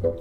So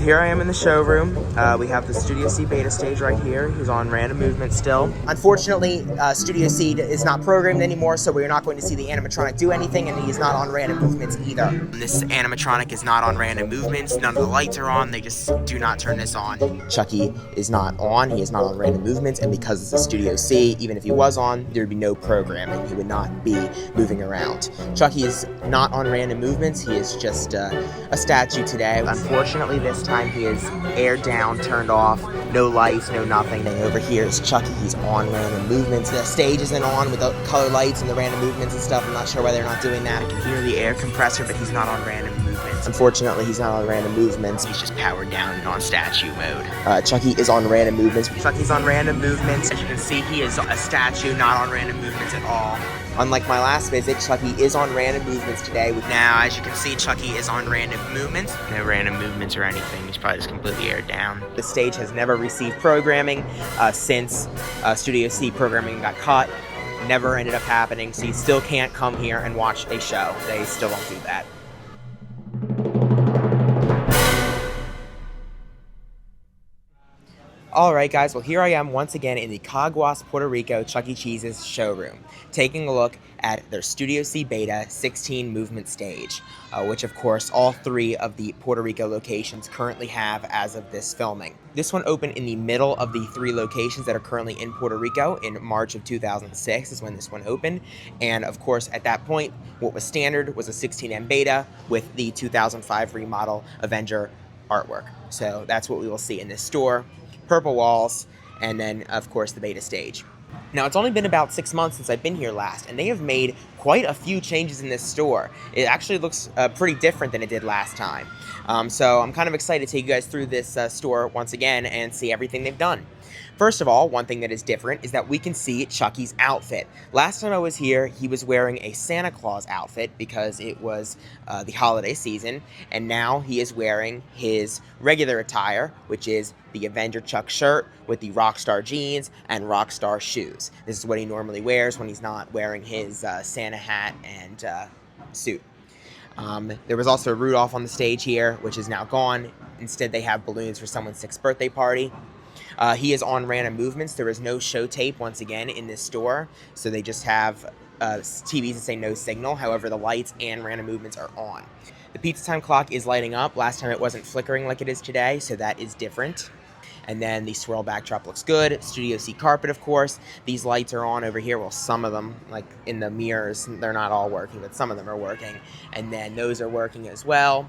here I am in the showroom. We have the Studio C beta stage right here. He's on random movement still. Unfortunately, Studio C is not programmed anymore, so we're not going to see the animatronic do anything, and he's not on random movements either. This animatronic is not on random movements. None of the lights are on. They just do not turn this on. Chuck E is not on. He is not on random movements, and because it's a Studio C, even if he was on, there would be no programming. He would not be moving around. Chuck E is not on random movements. He is just a statue today. Unfortunately, this time he is aired down, turned off, no lights, no nothing. And over here is Chuck E. He's on random movements. The stage isn't on with the color lights and the random movements and stuff. I'm not sure why they're not doing that. I can hear the air compressor, but he's not on random movements. Unfortunately, he's not on random movements. He's just powered down and on statue mode. Chuck E. is on random movements. Chuck E.'s on random movements. As you can see, he is a statue, not on random movements at all. Unlike my last visit, Chuck E. is on random movements today. Now, as you can see, Chuck E. is on random movements. No random movements or anything. He's probably just completely aired down. The stage has never received programming since Studio C programming got cut. Never ended up happening, so you still can't come here and watch a show. They still don't do that. Alright guys, well here I am once again in the Caguas, Puerto Rico Chuck E. Cheese's showroom, taking a look at their Studio C Beta 16 movement stage, which of course all three of the Puerto Rico locations currently have as of this filming. This one opened in the middle of the three locations that are currently in Puerto Rico in March of 2006 is when this one opened, and of course at that point what was standard was a 16M Beta with the 2005 remodel Avenger artwork. So that's what we will see in this store. Purple walls, and then of course the beta stage. Now it's only been about 6 months since I've been here last, and they have made quite a few changes in this store. It actually looks pretty different than it did last time. So I'm kind of excited to take you guys through this store once again and see everything they've done. First of all, one thing that is different is that we can see Chuck E.'s outfit. Last time I was here, he was wearing a Santa Claus outfit because it was the holiday season, and now he is wearing his regular attire, which is the Avenger Chuck shirt with the Rockstar jeans and Rockstar shoes. This is what he normally wears when he's not wearing his Santa hat and suit. There was also Rudolph on the stage here, which is now gone. Instead, they have balloons for someone's 6th birthday party. He is on random movements. There is no show tape once again in this store, so they just have TVs that say no signal. However, the lights and random movements are on. The pizza time clock is lighting up. Last time it wasn't flickering like it is today, so that is different. And then the swirl backdrop looks good. Studio C carpet, of course. These lights are on over here. Well, some of them, like in the mirrors, they're not all working, but some of them are working. And then those are working as well.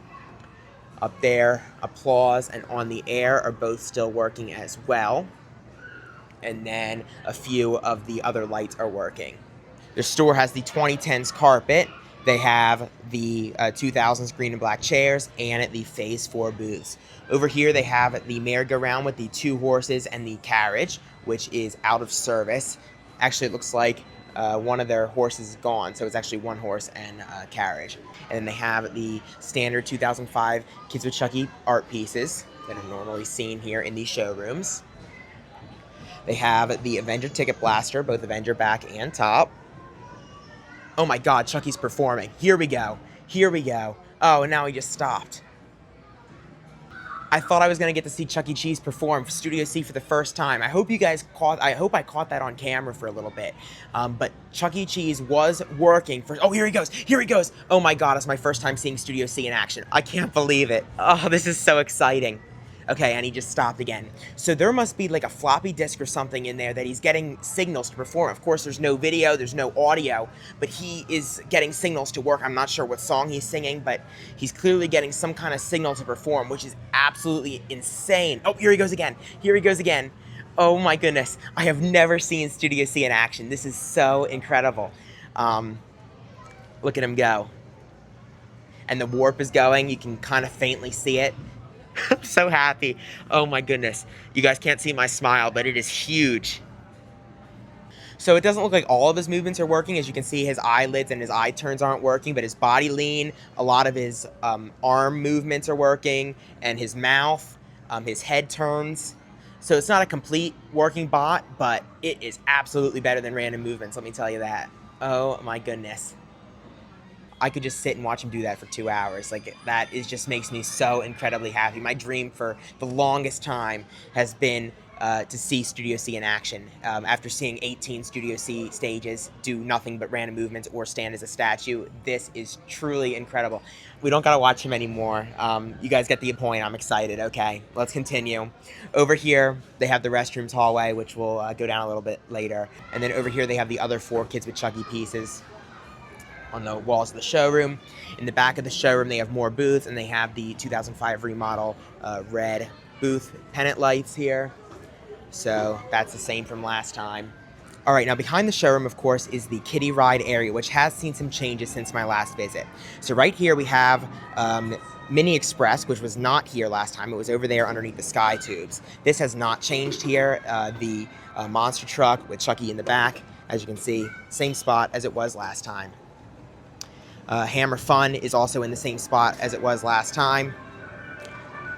Up there, applause and on the air are both still working as well. And then a few of the other lights are working. The store has the 2010s carpet. They have the 2000s green and black chairs and the Phase 4 booths. Over here they have the merry-go-round with the 2 horses and the carriage, which is out of service. Actually, it looks like one of their horses is gone, so it's actually 1 horse and a carriage. And then they have the standard 2005 Kids with Chuck E art pieces that are normally seen here in these showrooms. They have the Avenger Ticket Blaster, both Avenger back and top. Oh my god, Chuck E's performing. Here we go. Here we go. Oh, and now he just stopped. I thought I was going to get to see Chuck E. Cheese perform for Studio C for the first time. I hope you guys I hope I caught that on camera for a little bit. But Chuck E. Cheese was working for... Oh, here he goes. Here he goes. Oh my god, it's my first time seeing Studio C in action. I can't believe it. Oh, this is so exciting. Okay, and he just stopped again. So there must be like a floppy disk or something in there that he's getting signals to perform. Of course, there's no video, there's no audio, but he is getting signals to work. I'm not sure what song he's singing, but he's clearly getting some kind of signal to perform, which is absolutely insane. Oh, here he goes again. Here he goes again. Oh my goodness. I have never seen Studio C in action. This is so incredible. Look at him go. And the warp is going. You can kind of faintly see it. I'm so happy. Oh my goodness. You guys can't see my smile, but it is huge. So it doesn't look like all of his movements are working. As you can see, his eyelids and his eye turns aren't working, but his body lean, a lot of his arm movements are working, and his mouth, his head turns. So it's not a complete working bot, but it is absolutely better than random movements, let me tell you that. Oh my goodness. I could just sit and watch him do that for 2 hours. Like, that is just makes me so incredibly happy. My dream for the longest time has been to see Studio C in action. After seeing 18 Studio C stages do nothing but random movements or stand as a statue, this is truly incredible. We don't gotta watch him anymore. You guys get the point. I'm excited. Okay, let's continue. Over here, they have the restrooms hallway, which we'll go down a little bit later. And then over here, they have the other 4 Kids with Chuck E pieces on the walls of the showroom. In the back of the showroom, they have more booths, and they have the 2005 remodel red booth pennant lights here. So that's the same from last time. All right, now behind the showroom, of course, is the kiddie ride area, which has seen some changes since my last visit. So right here we have Mini Express, which was not here last time. It was over there underneath the SkyTubes. This has not changed here. The monster truck with Chuck E in the back, as you can see, same spot as it was last time. Hammer Fun is also in the same spot as it was last time.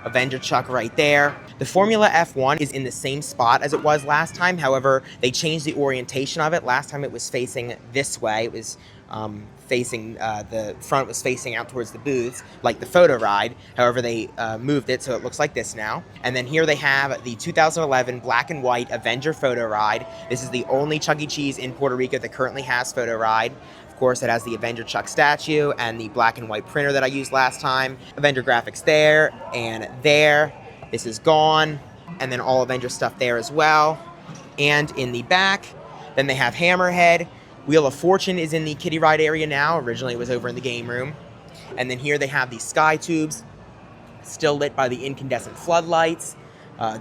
Avenger Chuck right there. The Formula F1 is in the same spot as it was last time. However, they changed the orientation of it. Last time it was facing this way. It was facing, the front was facing out towards the booths, like the photo ride. However, they moved it so it looks like this now. And then here they have the 2011 black and white Avenger photo ride. This is the only Chuck E. Cheese in Puerto Rico that currently has photo ride. Of course, it has the Avenger Chuck statue and the black and white printer that I used last time. Avenger graphics there and there. This is gone. And then all Avenger stuff there as well. And in the back, then they have Hammerhead. Wheel of Fortune is in the kiddie ride area now. Originally it was over in the game room. And then here they have the SkyTubes, still lit by the incandescent floodlights.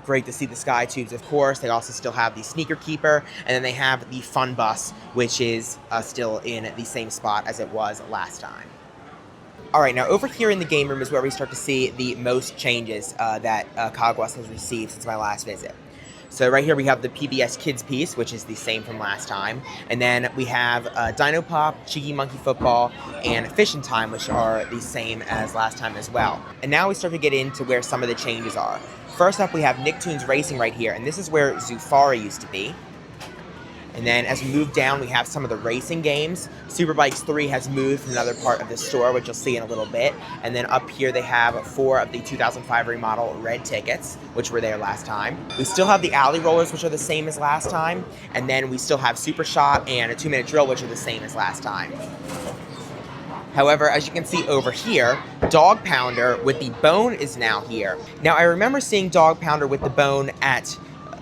Great to see the SkyTubes, of course. They also still have the Sneaker Keeper, and then they have the Fun Bus, which is still in the same spot as it was last time. All right, now over here in the game room is where we start to see the most changes that Caguas has received since my last visit. So right here we have the PBS Kids piece, which is the same from last time. And then we have Dino Pop, Cheeky Monkey Football, and Fishin' Time, which are the same as last time as well. And now we start to get into where some of the changes are. First up, we have Nicktoons Racing right here, and this is where Zufari used to be. And then as we move down, we have some of the racing games. Superbikes 3 has moved to another part of the store, which you'll see in a little bit. And then up here, they have 4 of the 2005 remodel red tickets, which were there last time. We still have the alley rollers, which are the same as last time. And then we still have Super Shot and a 2-minute drill, which are the same as last time. However, as you can see over here, Dog Pounder with the bone is now here. Now, I remember seeing Dog Pounder with the bone at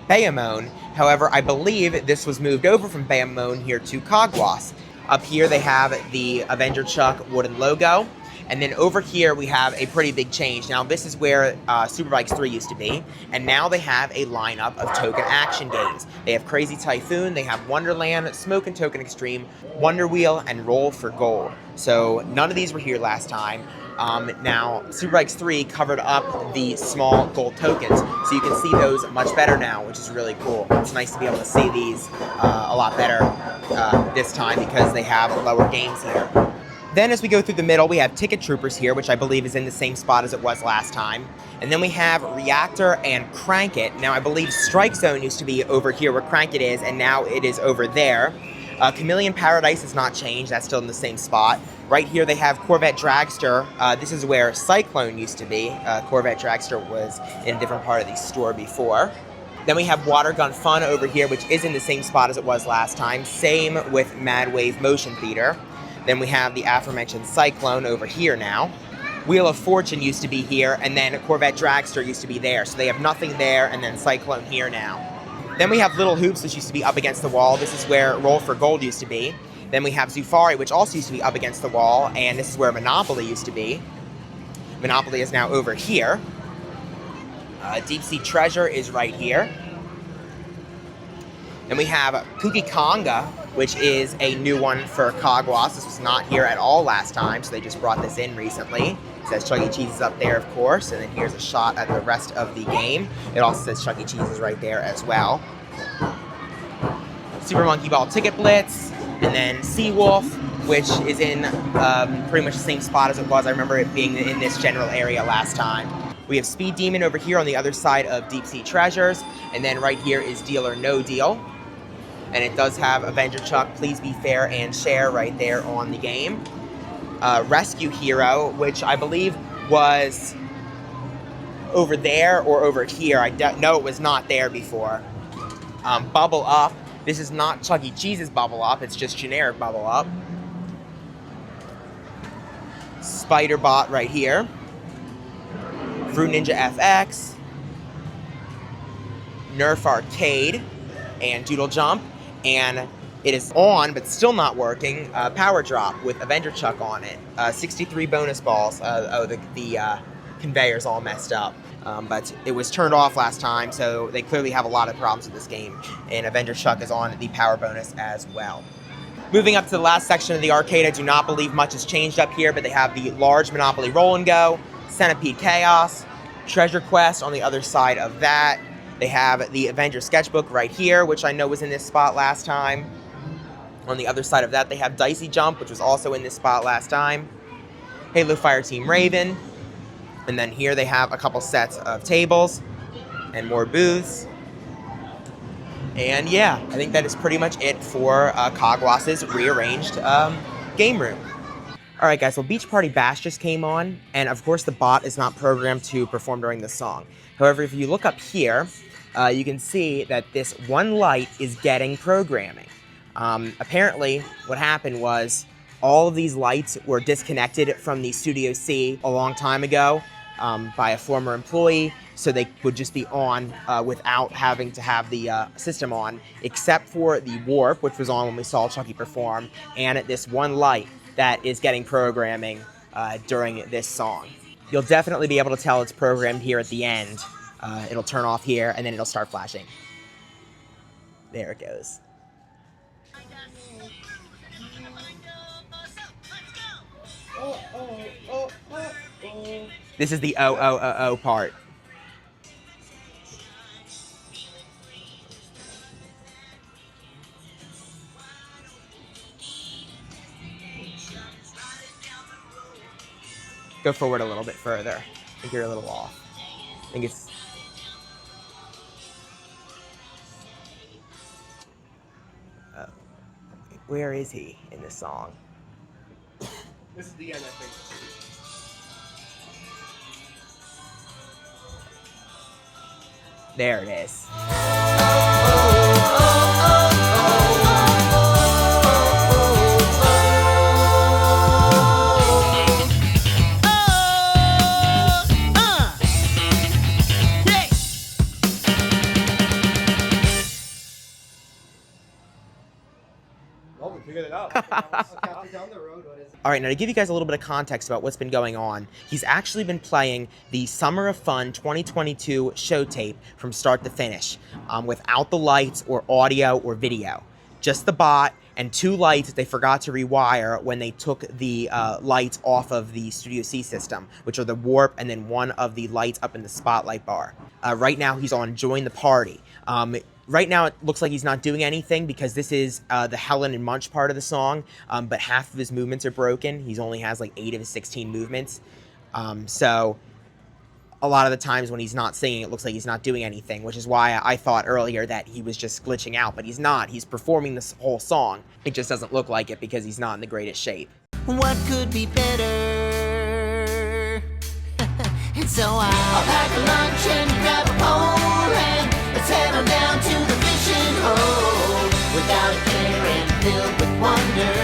Bayamon. However, I believe this was moved over from Bayamon here to Caguas. Up here, they have the Avenger Chuck wooden logo. And then over here, we have a pretty big change. Now, this is where Superbikes 3 used to be. And now they have a lineup of token action games. They have Crazy Typhoon, they have Wonderland, Smoke and Token Extreme, Wonder Wheel, and Roll for Gold. So none of these were here last time. Now, Superbikes 3 covered up the small gold tokens, so you can see those much better now, which is really cool. It's nice to be able to see these a lot better this time because they have lower games here. Then as we go through the middle, we have Ticket Troopers here, which I believe is in the same spot as it was last time. And then we have Reactor and Crank It. Now, I believe Strike Zone used to be over here where Crank It is, and now it is over there. Chameleon Paradise has not changed. That's still in the same spot. Right here, they have Corvette Dragster. This is where Cyclone used to be. Corvette Dragster was in a different part of the store before. Then we have Water Gun Fun over here, which is in the same spot as it was last time. Same with Mad Wave Motion Theater. Then we have the aforementioned Cyclone over here now. Wheel of Fortune used to be here, and then Corvette Dragster used to be there. So they have nothing there, and then Cyclone here now. Then we have Little Hoops, which used to be up against the wall. This is where Roll for Gold used to be. Then we have Zufari, which also used to be up against the wall, and this is where Monopoly used to be. Monopoly is now over here. Deep Sea Treasure is right here. Then we have Kuki Konga, which is a new one for Caguas. This was not here at all last time, so they just brought this in recently. It says Chuck E. Cheese is up there, of course, and then here's a shot at the rest of the game. It also says Chuck E. Cheese is right there as well. Super Monkey Ball Ticket Blitz, and then Seawolf, which is in pretty much the same spot as it was. I remember it being in this general area last time. We have Speed Demon over here on the other side of Deep Sea Treasures, and then right here is Deal or No Deal. And it does have Avenger Chuck, Please Be Fair and Share right there on the game. Rescue Hero, which I believe was over there or over here. I know it was not there before. Bubble Up. This is not Chuck E. Cheese's Bubble Up, it's just generic Bubble Up. Spider Bot right here. Fruit Ninja FX. Nerf Arcade. And Doodle Jump. And it is on, but still not working. Power Drop with Avenger Chuck on it. 63 bonus balls. The conveyor's all messed up. But it was turned off last time, so they clearly have a lot of problems with this game. And Avenger Chuck is on the power bonus as well. Moving up to the last section of the arcade, I do not believe much has changed up here, but they have the large Monopoly Roll and Go, Centipede Chaos, Treasure Quest on the other side of that. They have the Avenger Sketchbook right here, which I know was in this spot last time. On the other side of that, they have Dicey Jump, which was also in this spot last time. Halo Fire Team Raven. And then here they have a couple sets of tables and more booths. And yeah, I think that is pretty much it for Caguas' rearranged game room. All right, guys, well, Beach Party Bash just came on, and of course the bot is not programmed to perform during the song. However, if you look up here, you can see that this one light is getting programming. Apparently, what happened was all of these lights were disconnected from the Studio C a long time ago by a former employee, so they would just be on without having to have the system on, except for the warp, which was on when we saw Chuck E perform, and this one light that is getting programming during this song. You'll definitely be able to tell it's programmed here at the end. It'll turn off here, and then it'll start flashing. There it goes. This is the oh part. Go forward a little bit further. I think you're a little off. I think it's... where is he in this song? This is the end, I think. There it is. Well, we figured it out. All right, now to give you guys a little bit of context about what's been going on, he's actually been playing the Summer of Fun 2022 show tape from start to finish, without the lights or audio or video. Just the bot and two lights that they forgot to rewire when they took the lights off of the Studio C system, which are the warp and then one of the lights up in the spotlight bar. Right now, he's on Join the Party. Right now, it looks like he's not doing anything because this is the Helen and Munch part of the song, but half of his movements are broken. He only has like 8 of his 16 movements. So a lot of the times when he's not singing, it looks like he's not doing anything, which is why I thought earlier that he was just glitching out, but he's not. He's performing this whole song. It just doesn't look like it because he's not in the greatest shape. What could be better? And so I'll pack a lunch and grab a pole and let's head on down to the fishing hole without a care and filled with wonder.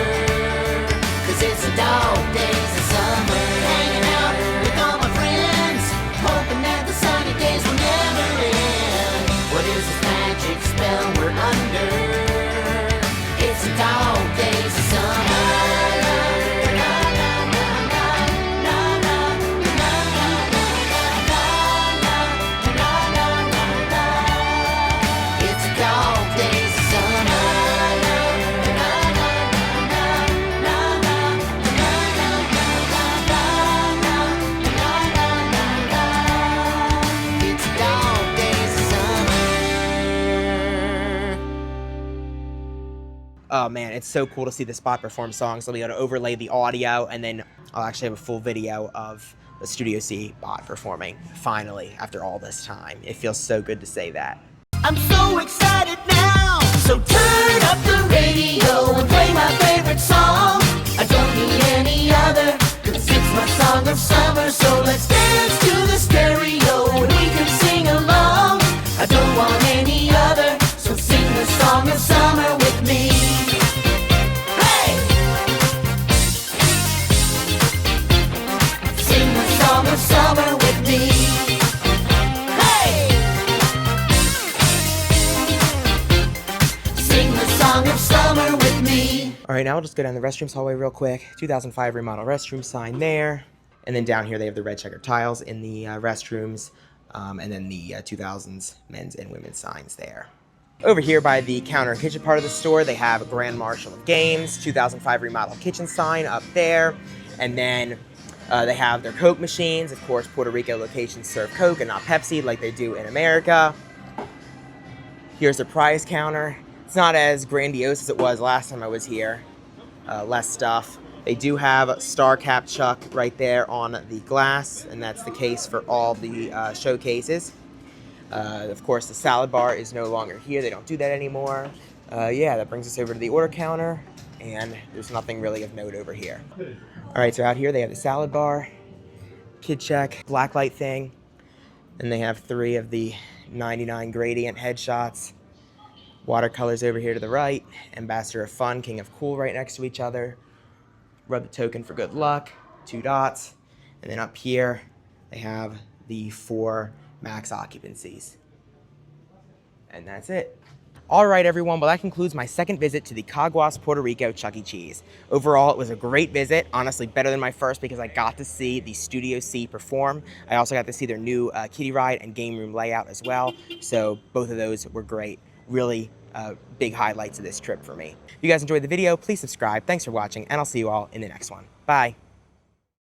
'Cause it's the dog days of summer, hanging out with all my friends, hoping that the sunny days will never end. What is this magic spell we're under? It's the dog days of summer. Oh man, it's so cool to see the spot perform songs. I'll be able to overlay the audio, and then I'll actually have a full video of the Studio C bot performing, finally, after all this time. It feels so good to say that. I'm so excited now, so turn up the radio and play my favorite song. I don't me any other, 'cause it's my song of summer. So let's dance to the stereo and we can sing along. I don't want any other, so sing the song of summer with me. Hey! Sing the song of summer with me. Hey! Sing the song of summer with me. All right, now we'll just go down the restrooms hallway real quick. 2005 remodel restroom sign there. And then down here they have the red checkered tiles in the restrooms. And then the 2000s men's and women's signs there. Over here by the counter and kitchen part of the store, they have a Grand Marshal of Games, 2005 remodel kitchen sign up there. And then they have their Coke machines. Of course, Puerto Rico locations serve Coke and not Pepsi like they do in America. Here's their prize counter. It's not as grandiose as it was last time I was here. Less stuff. They do have Star Cap Chuck right there on the glass, and that's the case for all the showcases. Of course, the salad bar is no longer here. They don't do that anymore. Yeah, that brings us over to the order counter, and there's nothing really of note over here. All right, so out here they have the salad bar, Kid Check, blacklight thing, and they have 3 of the 99 gradient headshots. Watercolors over here to the right, Ambassador of Fun, King of Cool right next to each other. Rub the token for good luck, 2 dots. And then up here, they have the 4 max occupancies. And that's it. All right, everyone. Well, that concludes my second visit to the Caguas, Puerto Rico Chuck E. Cheese. Overall, it was a great visit. Honestly, better than my first because I got to see the Studio C perform. I also got to see their new kiddie ride and game room layout as well. So both of those were great. Really big highlights of this trip for me. If you guys enjoyed the video, please subscribe. Thanks for watching, and I'll see you all in the next one. Bye.